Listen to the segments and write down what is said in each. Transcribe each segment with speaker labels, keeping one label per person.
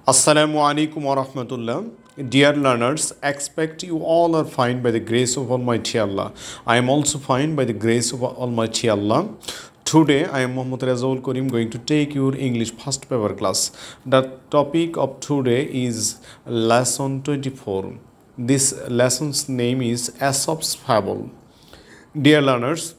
Speaker 1: Assalamu alaikum wa rahmatullah. Dear learners, expect you all are fine by the grace of Almighty Allah. I am also fine by the grace of Almighty Allah. Today, I am Muhammad Razaul Karim going to take your English first paper class. The topic of today is lesson 24. This lesson's name is Aesop's Fable. Dear learners,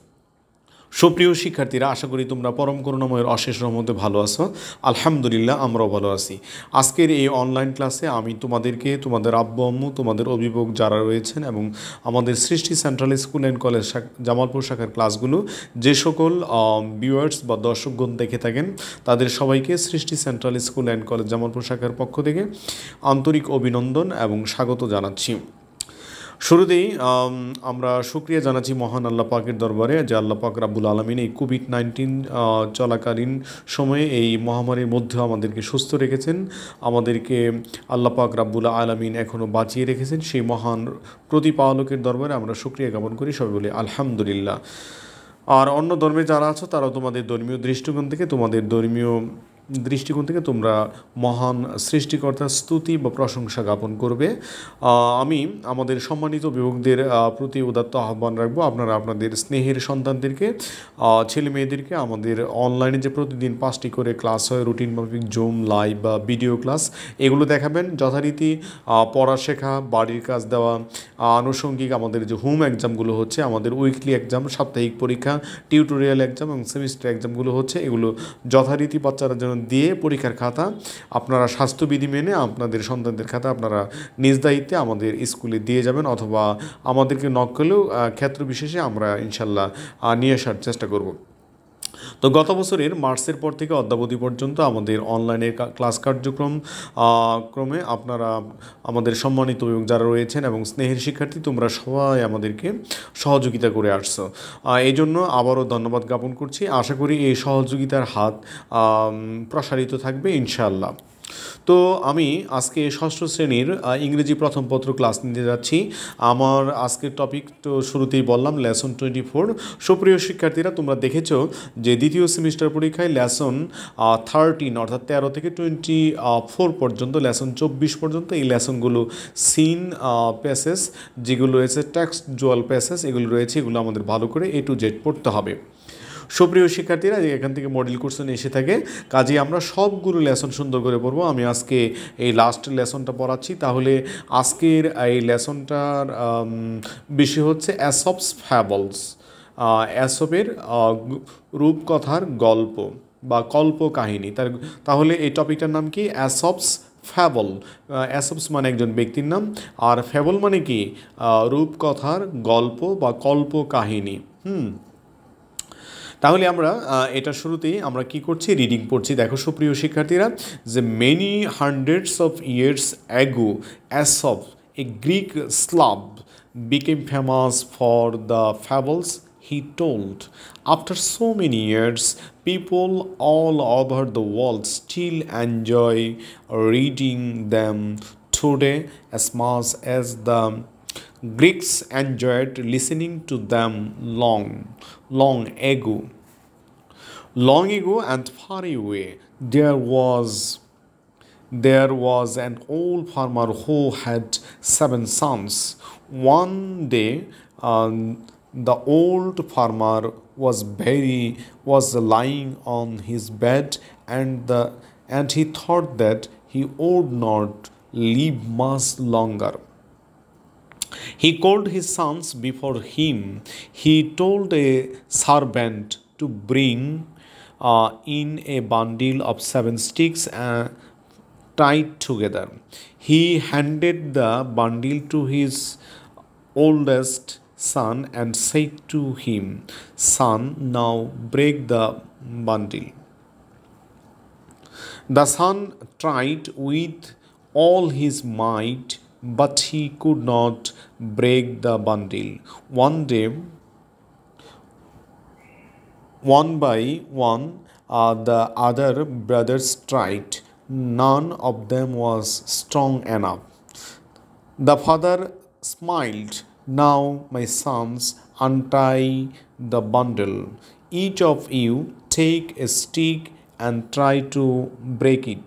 Speaker 1: সুপ্রিয় শিক্ষার্থীরা, আশা করি তোমরা পরম করুণাময়ের অশেষ রহমতে ভালো আছো। আলহামদুলিল্লাহ, আমরাও ভালো আছি। আজকের এই অনলাইন ক্লাসে আমি তোমাদেরকে, তোমাদের আব্বু আম্মু, তোমাদের অভিভাবক যারা রয়েছেন এবং আমাদের সৃষ্টি central school and college Jamalpur শাখার ক্লাসগুলো যে সকল ভিউয়ার্স বা দর্শকগণ দেখে থাকেন, তাদের সবাইকে সৃষ্টি central school and college Jamalpur শাখার পক্ষ থেকে আন্তরিক অভিনন্দন এবং স্বাগত জানাচ্ছি। শুরুতেই আমরা শুকরিয়া জানাচ্ছি মহান আল্লাহ পাকের দরবারে যে আল্লাহ পাক রাব্বুল আলামিন এই কোভিড-19 চলাকালীন সময়ে এই মহামারীর মধ্যেও আমাদেরকে সুস্থ রেখেছেন, আমাদেরকে আল্লাহ পাক রাব্বুল আলামিন এখনও বাঁচিয়ে রেখেছেন। সেই মহান প্রতিপালকের দরবারে আমরা শুকরিয়া জ্ঞাপন করি, সবাই বলি আলহামদুলিল্লাহ। আর অন্য ধর্মে যারা আছো তারাও তোমাদের ধর্মীয় দৃষ্টিকোণ থেকে তোমরা মহান সৃষ্টিকর্তার স্তুতি বা প্রশংসা জ্ঞাপন করবে। আমি আমাদের সম্মানিত অভিভাবকদের প্রতি উদাত্ত আহ্বান রাখবো, আপনারা আপনাদের স্নেহের সন্তানদেরকে, ছেলে মেয়েদেরকে আমাদের অনলাইনে যে প্রতিদিন 5টি করে ক্লাস হয়, রুটিন মাফিক জুম লাইভ বা ভিডিও ক্লাস, এগুলো দেখাবেন। যথারীতি পড়া শেখা, বাড়ির কাজ দেওয়া, আনুষঙ্গিক আমাদের যে হোম এক্সামগুলো হচ্ছে, আমাদের উইকলি এক্সাম, সাপ্তাহিক পরীক্ষা, টিউটোরিয়াল এক্সাম এবং সেমিস্টার এক্সামগুলো হচ্ছে, এগুলো যথারীতি বাচ্চারা যেন দিয়ে পরীক্ষার খাতা আপনারা স্বাস্থ্যবিধি মেনে আপনাদের সন্তানদের খাতা আপনারা নিজ দায়িত্বে আমাদের স্কুলে দিয়ে যাবেন, অথবা আমাদেরকে নক করলেও ক্ষেত্র বিশেষে আমরা ইনশাল্লাহ নিয়ে আসার চেষ্টা করব। তো গত বছরের মার্চের পর থেকে অদ্যাবধি পর্যন্ত আমাদের অনলাইনের ক্লাস ক্রমে আপনারা আমাদের সম্মানিত এবং যারা রয়েছেন এবং স্নেহের শিক্ষার্থী, তোমরা সবাই আমাদেরকে সহযোগিতা করে আসছো। এই জন্য আবারও ধন্যবাদ জ্ঞাপন করছি। আশা করি এই সহযোগিতার হাত প্রসারিত থাকবে ইনশাআল্লাহ। তো আমি আজকে ষষ্ঠ শ্রেণীর ইংরেজি প্রথম পত্র ক্লাস নিতে যাচ্ছি। আমার আজকের টপিক তো শুরুতেই বললাম, লেসন 24। সুপ্রিয় শিক্ষার্থীরা, তোমরা দেখেছো যে দ্বিতীয় সেমিস্টার পরীক্ষায় লেসন 13 অর্থাৎ 13 থেকে 24 পর্যন্ত, লেসন 24 পর্যন্ত এই লেসনগুলো সিন প্যাসেজ যেগুলো রয়েছে, টেক্সচুয়াল প্যাসেজ এগুলো রয়েছে, এগুলো আমাদের ভালো করে A to Z পড়তে হবে। সুপ্রিয় শিক্ষার্থীরা, এখান থেকে মডেল কোশ্চেন এসে থাকে, কাজেই আমরা সবগুলো লেসন সুন্দর করে পড়বো। আমি আজকে এই লাস্ট লেসনটা পড়াচ্ছি। তাহলে আজকের এই লেসনটার বিষয় হচ্ছে অ্যাসপস ফ্যাবলস, অ্যাসপের রূপকথার গল্প বা কল্পকাহিনী। তাহলে এই টপিকটার নাম কি? অ্যাসপস ফ্যাবল। অ্যাসপস মানে একজন ব্যক্তির নাম, আর ফ্যাবল মানে কি? রূপকথার গল্প বা কল্পকাহিনী। তাহলে আমরা এটা শুরুতেই আমরা কি করছি? রিডিং পড়ছি। দেখো সুপ্রিয় শিক্ষার্থীরা, যে many hundreds of years ago Aesop, a Greek slave, became famous for the fables he told. After so many years, people all over the world still enjoy reading them today as much as the Greeks enjoyed listening to them long ago. Long ago and far away, there was an old farmer who had 7 sons. One day, the old farmer was lying on his bed, and he thought that he would not live much longer. He called his sons before him. He told a servant to bring in a bundle of 7 sticks tied together. He handed the bundle to his oldest son and said to him, "Son, now break the bundle." The son tried with all his might, but he could not break the bundle. One day, one by one, the other brothers tried. None of them was strong enough. The father smiled. "Now, my sons, untie the bundle. Each of you take a stick and try to break it."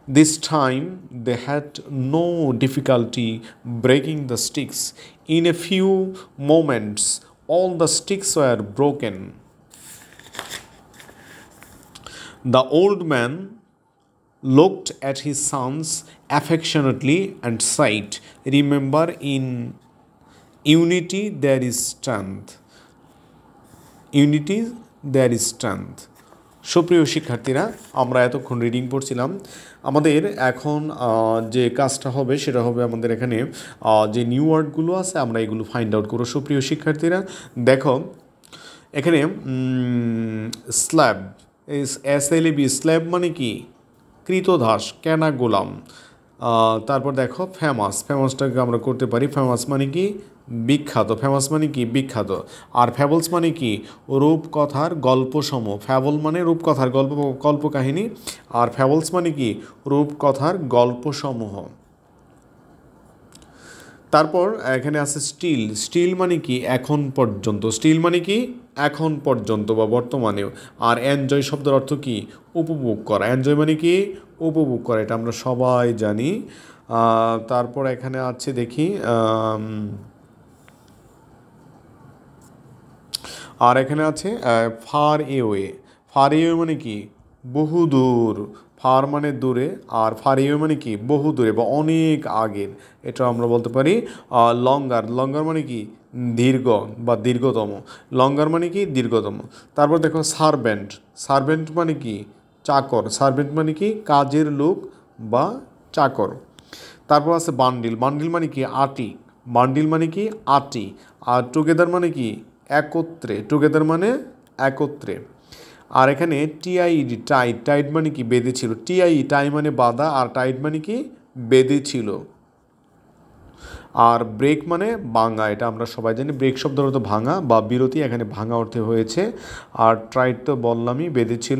Speaker 1: This time they had no difficulty breaking the sticks. In a few moments all the sticks were broken. The old man looked at his sons affectionately and said, "Remember, in unity there is strength. Unity there is strength." সুপ্রিয় শিক্ষার্থীরা, আমরা এতক্ষণ reading পড়ছিলাম। আমাদের এখন যে কাজটা হবে সেটা হবে আমাদের এখানে যে নিউ ওয়ার্ডগুলো আছে আমরা এগুলো ফাইন্ড আউট করব। সুপ্রিয় শিক্ষার্থীরা দেখো, এখানে স্ল্যাব, SLAB, স্ল্যাব মানে কি? কৃতদাস, কেনা গোলাম। তারপর দেখো ফেমাস, ফেমাসটাকে আমরা করতে পারি ফেমাস মানে কি? বিখ্যাত। ফেমাস মানে কি? বিখ্যাত। আর ফ্যাবলস মানে কি? রূপকথার গল্পসমূহ। ফ্যাবল মানে রূপকথার গল্প, কল্পকাহিনী। আর ফ্যাবলস মানে কি? রূপকথার গল্পসমূহ। তারপর এখানে আছে স্টিল। স্টিল মানে কি? এখন পর্যন্ত। স্টিল মানে কি? এখন পর্যন্ত বা বর্তমানেও। আর এনজয় শব্দের অর্থ কি? উপভোগ করা। এনজয় মানে কি? উপভোগ করা, এটা আমরা সবাই জানি। তারপর এখানে আছে দেখি, আর এখানে আছে ফার এওয়ে। ফার এওয়ে মানে কি? বহুদূর। ফার মানে দূরে, আর ফার এওয়ে মানে কি? বহু দূরে বা অনেক আগের। এটা আমরা বলতে পারি লঙ্গার। লঙ্গার মানে কি? দীর্ঘ বা দীর্ঘতম। লঙ্গার মানে কি? দীর্ঘতম। তারপর দেখো সার্ভেন্ট। সার্ভেন্ট মানে কি? চাকর। সার্ভেন্ট মানে কি? কাজের লোক বা চাকর। তারপর আছে বান্ডিল। বান্ডিল মানে কি? আটি। বান্ডিল মানে কি? আটি। আর টুগেদার মানে কি? একত্রে। টুগেদার মানে একত্রে। আর এখানে TIED, টাইট। টাইট মানে কি? বেঁধেছিল। TIE, টাই মানে বাঁধা, আর টাইট মানে কি? বেঁধেছিল। আর ব্রেক মানে ভাঙা, এটা আমরা সবাই জানি। ব্রেক শব্দের অর্থ ভাঙা বা বিরতি, এখানে ভাঙা অর্থে হয়েছে। আর ট্রাইট তো বললামই, বেঁধেছিল।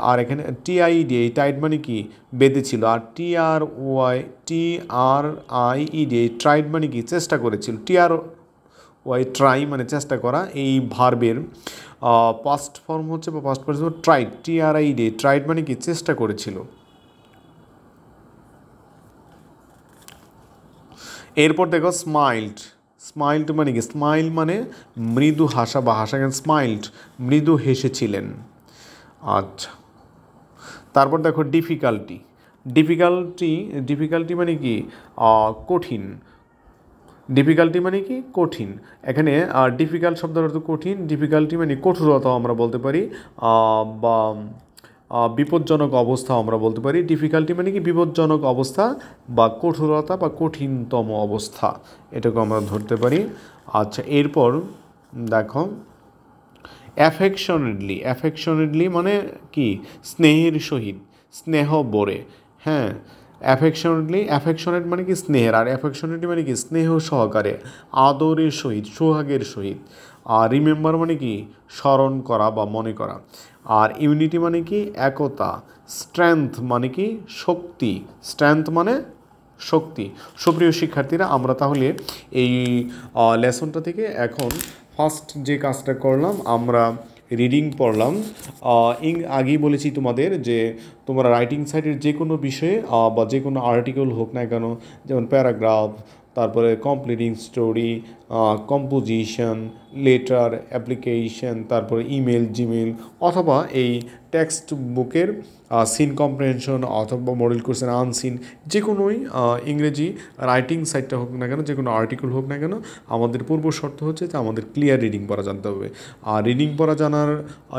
Speaker 1: আর এখানে TIED, এই টাইট মানে কি? বেঁধেছিল। আর TRIED, ট্রাইড মানে কি? চেষ্টা করেছিল। TRY, ট্রাই মানে চেষ্টা করা। এই ভার্বের পাস্ট ফর্ম হচ্ছে বা past participle tried. TRID, tried মানে কি? চেষ্টা করেছিল। এরপর দেখো স্মাইল্ড। স্মাইল্ড মানে কি? স্মাইল মানে মৃদু হাসা বা হাসা। স্মাইল্ড, মৃদু হেসেছিলেন। আচ্ছা, তারপর দেখো ডিফিকাল্টি। ডিফিকাল্টি মানে কি? কঠিন। ডিফিকাল্টি মানে কি? কঠিন। এখানে ডিফিকাল্ট শব্দের অর্থ কঠিন। ডিফিকাল্টি মানে কঠোরতাও আমরা বলতে পারি, বা বিপজ্জনক অবস্থা আমরা বলতে পারি। ডিফিকাল্টি মানে কি? বিপজ্জনক অবস্থা বা কঠোরতা বা কঠিনতম অবস্থা, এটাকে আমরা ধরতে পারি। আচ্ছা, এরপর দেখো অ্যাফেকশনেটলি। অ্যাফেকশনেটলি মানে কি? স্নেহের সহিত, স্নেহ ভরে। হ্যাঁ, অ্যাফেকশনেট মানে কি? স্নেহের। আর অ্যাফেকশনেটলি মানে কি? স্নেহ সহকারে, আদরের সহিত, সোহাগের সহিত। আর রিমেম্বার মানে কি? স্মরণ করা বা মনে করা। আর ইউনিটি মানে কি? একতা। স্ট্রেংথ মানে কি? শক্তি। স্ট্রেংথ মানে শক্তি। সুপ্রিয় শিক্ষার্থীরা, আমরা তাহলে এই লেসনটা থেকে এখন ফার্স্ট যে কাজটা করলাম, আমরা রিডিং পড়লাম। আগেই বলেছি তোমাদের যে তোমরা রাইটিং সাইডের যে কোনো বিষয়ে বা যে কোনো আর্টিকেল হোক না কেন, যেমন প্যারাগ্রাফ, তারপরে completing story, composition, letter, application, তারপরে ইমেল, জিমেল, অথবা এই টেক্সট বুকের সিন কম্প্রিহেনশন অথবা মডেল কোর্সের আনসিন, যে কোনোই ইংরেজি রাইটিং সাইটটা হোক না কেন, যে কোনো আর্টিকেল হোক না কেন, আমাদের পূর্ব শর্ত হচ্ছে যে আমাদের ক্লিয়ার রিডিং পড়া জানতে হবে। আর রিডিং পড়া জানার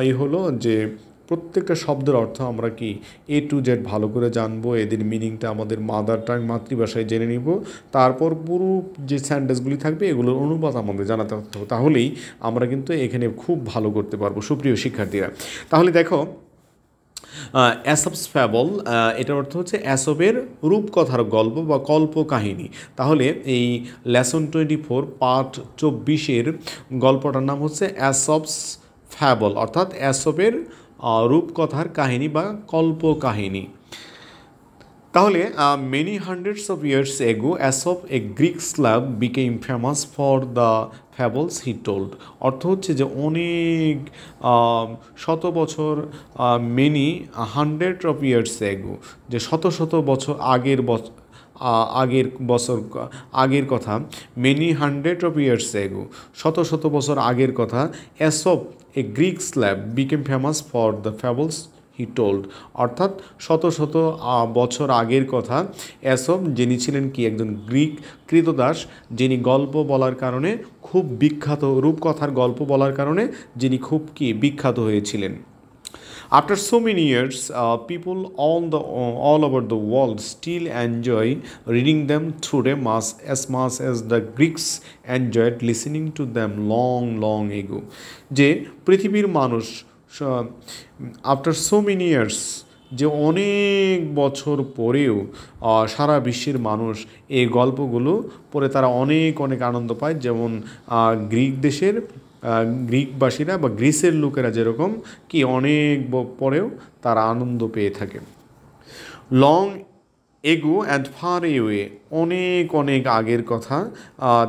Speaker 1: এই হলো যে প্রত্যেকটা শব্দের অর্থ আমরা কি A to Z ভালো করে জানবো, এদের মিনিংটা আমাদের মাদার টাং, মাতৃভাষায় জেনে নিব। তারপর পুরো যে সেন্টেন্সগুলি থাকবে এগুলোর অনুবাদ আমাদের জানাতে হবে, তাহলেই আমরা কিন্তু এখানে খুব ভালো করতে পারবো। সুপ্রিয় শিক্ষার্থীরা, তাহলে দেখো অ্যাসপস ফ্যাবল, এটার অর্থ হচ্ছে অ্যাসবের রূপকথার গল্প বা কল্পকাহিনী। তাহলে এই লেসন 24 পার্ট 24 গল্পটার নাম হচ্ছে অ্যাসপস ফ্যাবল, অর্থাৎ অ্যাসবের রূপকথার কাহিনী বা কল্পকাহিনী। তাহলে many hundreds of years ago, Aesop, a Greek slave, became famous for the ফ্যাবলস he told. অর্থ হচ্ছে যে অনেক শত বছর, many hundred of years ago, যে শত শত বছর আগের কথা, many hundred of years ago, শত শত বছর আগের কথা, Aesop a Greek slave became famous for the fables he told. অর্থাৎ শত শত বছর আগের কথা, এসব যিনি ছিলেন কি একজন গ্রিক কৃতদাস, যিনি গল্প বলার কারণে খুব বিখ্যাত, রূপকথার গল্প বলার কারণে যিনি খুব কি বিখ্যাত হয়েছিলেন। After so many years, people all over the world still enjoy reading them today as much as the Greeks enjoyed listening to them long ago. যে পৃথিবীর মানুষ আফটার সো মেনি ইয়ার্স, যে অনেক বছর পরেও সারা বিশ্বের মানুষ এই গল্পগুলো পড়ে তারা অনেক আনন্দ পায়। যেমন গ্রিকবাসীরা বা গ্রিসের লোকেরা যেরকম কি অনেক পরেও তারা আনন্দ পেয়ে থাকে। Long ago and far away, অনেক আগের কথা,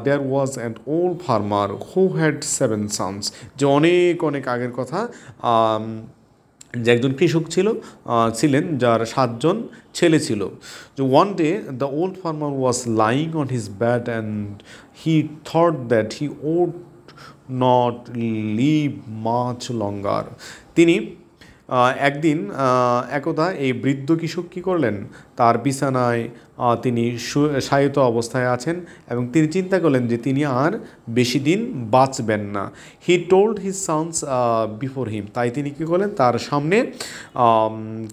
Speaker 1: there was an old farmer who had 7 sons, যে অনেক আগের কথা, যে একজন কৃষক ছিলেন যার 7জন ছেলে ছিল। যে one day the old farmer was lying on his bed and he thought that he would not live much longer. তিনি একদা এই বৃদ্ধ কৃষক কী করলেন, তার বিছানায় তিনি শায়িত অবস্থায় আছেন এবং তিনি চিন্তা করলেন যে তিনি আর বেশি দিন বাঁচবেন না। He told his sons before him, তাই তিনি কী করলেন, তার সামনে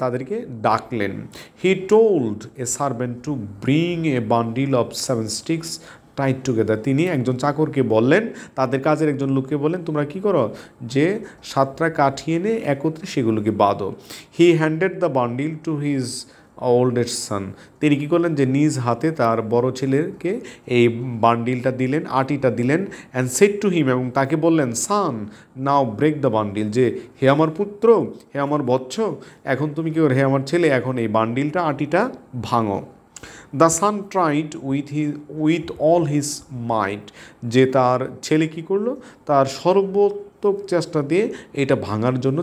Speaker 1: তাদেরকে ডাকলেন। He told a servant to bring a bundle of 7 sticks tight together, তিনি একজন চাকরকে বললেন, তাদের কাজের একজন লোককে বললেন, তোমরা কি করো, যে 7টা কাঠি এনে একত্রে সেগুলোকে বাঁধো। He handed the bundle to his oldest son, তিনি কী করলেন, যে নিজ হাতে তার বড় ছেলেকে এই বান্ডিলটা দিলেন, আটিটা দিলেন। অ্যান্ড সেড টু হিম, এবং তাকে বললেন, সান নাও ব্রেক দ্য বান্ডিল, যে হে আমার পুত্র, হে আমার বৎস, এখন তুমি কি করো, হে আমার ছেলে, এখন এই বান্ডিলটা আটিটা ভাঙো। The son tried with all his might, যে তার ছেলে কী করলো, তার সর্বোত্তক চেষ্টা দিয়ে এটা ভাঙার জন্য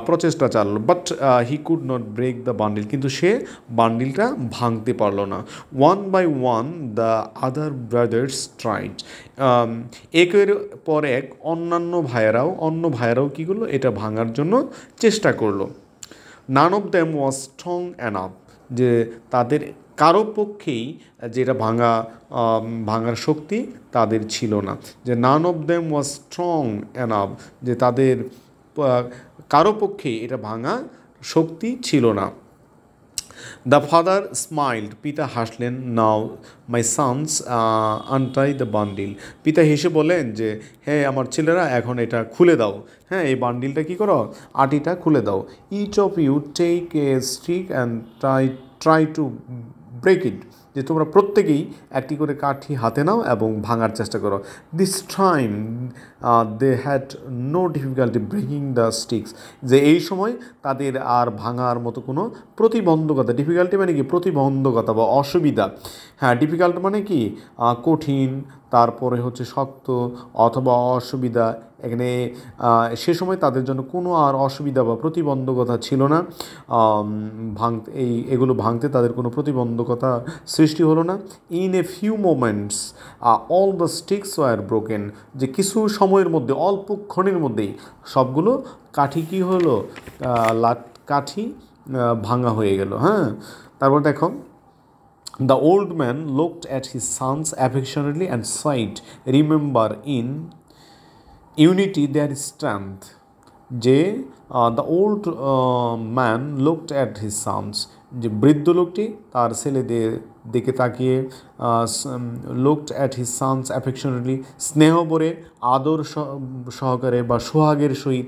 Speaker 1: প্রচেষ্টা চালালো। But he could not break the bundle, কিন্তু সে বান্ডিলটা ভাঙতে পারলো না। One by one the other brothers tried, একের পর এক অন্য ভাইয়েরাও কী করলো, এটা ভাঙার জন্য চেষ্টা করলো। None of them was strong enough, যে তাদের কারো পক্ষেই যেটা ভাঙার শক্তি তাদের ছিল না। যে none of them was strong enough, যে তাদের কারো পক্ষেই এটা ভাঙা শক্তি ছিল না। দ্য ফাদার স্মাইল্ড, পিতা হাসলেন। নাও মাই সন্স আনটাই দ্য বান্ডিল, পিতা হেসে বলেন যে হ্যাঁ আমার ছেলেরা, এখন এটা খুলে দাও, হ্যাঁ এই বান্ডিলটা কী করো, আটিটা খুলে দাও। Each of you take a stick and try to break it, যে তোমরা প্রত্যেকেই একটি করে কাঠি হাতে নাও এবং ভাঙার চেষ্টা করো। This time they had no difficulty breaking the sticks, যে এই সময় তাদের আর ভাঙার মতো কোনো প্রতিবন্ধকতা, ডিফিকাল্টি মানে কি প্রতিবন্ধকতা বা অসুবিধা, হ্যাঁ ডিফিকাল্ট মানে কি কঠিন, তারপরে হচ্ছে শক্ত অথবা অসুবিধা, এখানে সে সময় তাদের জন্য কোনো আর অসুবিধা বা প্রতিবন্ধকতা ছিল না। এগুলো ভাঙতে তাদের কোনো প্রতিবন্ধকতা সৃষ্টি হলো না। In a few moments all the sticks were broken, যে কিছু সময়ের মধ্যে, অল্পক্ষণের মধ্যেই সবগুলো কাঠি কী হলো, কাঠি ভাঙা হয়ে গেল। হ্যাঁ, তারপর দেখো, the old man looked at his sons affectionately and said, remember in unity there is strength, যে the old man looked at his sons, যে বৃদ্ধ লোকটি তার ছেলেদের দিকে তাকিয়ে, লুকড অ্যাট হিজ সন্স অ্যাফেকশনেটলি, স্নেহ ভরে আদর সহকারে বা সোহাগের সহিত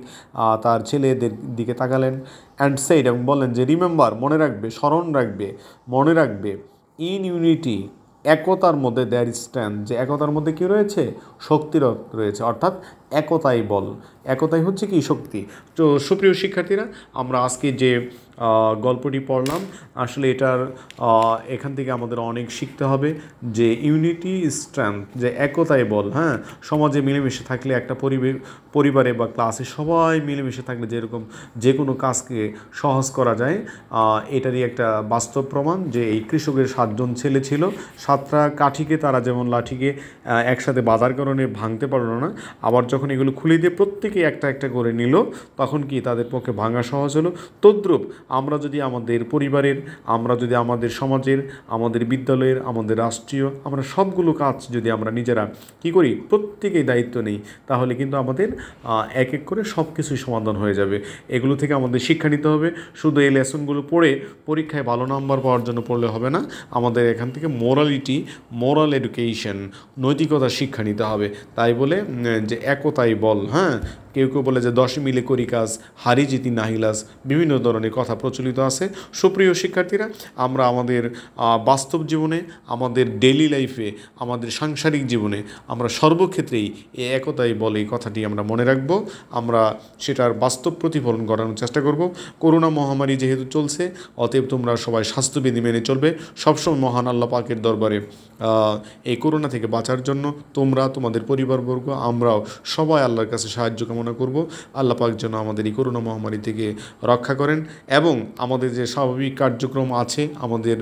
Speaker 1: তার ছেলেদের দিকে তাকালেন। অ্যান্ড সেইড, এবং বললেন যে রিমেম্বার, মনে রাখবে, স্মরণ রাখবে, মনে রাখবে, ইন ইউনিটি, একতার মধ্যে দেয়ার স্ট্যান্ড, যে একতার মধ্যে কী রয়েছে, শক্তি রয়েছে, অর্থাৎ একতাই বল। একতাই হচ্ছে কি শক্তি। তো সুপ্রিয় শিক্ষার্থীরা, আমরা আজকে যে গল্পটি পড়লাম, আসলে এটার এখান থেকে আমাদের অনেক শিখতে হবে যে ইউনিটি স্ট্রেংথ, যে একতাই বল। হ্যাঁ, সমাজে মিলেমিশে থাকলে একটা পরিবারে বা ক্লাসে সবাই মিলেমিশে থাকলে যেরকম যে কোনো কাজকে সহজ করা যায়, এটারই একটা বাস্তব প্রমাণ যে এই কৃষকের 7জন ছেলে ছিল, 7টা কাঠিকে তারা যেমন লাঠিকে একসাথে বাঁধার কারণে ভাঙতে পারলো না, আবার যখন এগুলো খুলে দিয়ে প্রত্যেকে একটা একটা করে নিল, তখন কি তাদের পক্ষে ভাঙা সহজ হলো। তদ্রূপ আমরা যদি আমাদের পরিবারের, আমরা যদি আমাদের সমাজের, আমাদের বিদ্যালয়ের, আমাদের রাষ্ট্রীয়, আমরা সবগুলো কাজ যদি আমরা নিজেরা কী করি, প্রত্যেকেই দায়িত্ব নিই, তাহলে কিন্তু আমাদের এক এক করে সব কিছুই সমাধান হয়ে যাবে। এগুলো থেকে আমাদের শিক্ষা নিতে হবে। শুধু এই লেসনগুলো পড়ে পরীক্ষায় ভালো নাম্বার পাওয়ার জন্য পড়লে হবে না, আমাদের এখান থেকে মোরাল এডুকেশন, নৈতিকতার শিক্ষা নিতে হবে। তাই বলে যে একতাই বল, হ্যাঁ, কেউ কেউ বলে যে 10 মিলে করি কাজ, হারি জিতি নাহিলাস, বিভিন্ন ধরনের কথা প্রচলিত আছে। সুপ্রিয় শিক্ষার্থীরা, আমরা আমাদের বাস্তব জীবনে, আমাদের ডেইলি লাইফে, আমাদের সাংসারিক জীবনে, আমরা সর্বক্ষেত্রেই এই একতাই বলে এই কথাটি আমরা মনে রাখব। আমরা সেটার বাস্তব প্রতিফলন ঘটানোর চেষ্টা করব। করোনা মহামারী যেহেতু চলছে, অতএব তোমরা সবাই স্বাস্থ্যবিধি মেনে চলবে। সবসময় মহান আল্লাহ পাকের দরবারে এই করোনা থেকে বাঁচার জন্য তোমরা, তোমাদের পরিবারবর্গ, আমরাও সবাই আল্লাহর কাছে সাহায্য কামনা করব। আল্লাহ পাক যেন আমাদের এই করোনা মহামারী থেকে রক্ষা করেন, এবং আমাদের যে স্বাভাবিক কার্যক্রম আছে, আমাদের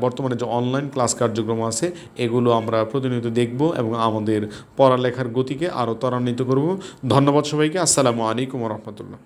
Speaker 1: বর্তমানে যে অনলাইন ক্লাস কার্যক্রম আছে, এগুলো আমরা প্রতিনিয়ত দেখব এবং আমাদের পড়ালেখার গতিকে আরও ত্বরান্বিত করব। ধন্যবাদ সবাইকে। আসসালামু আলাইকুম ওয়া রাহমাতুল্লাহ।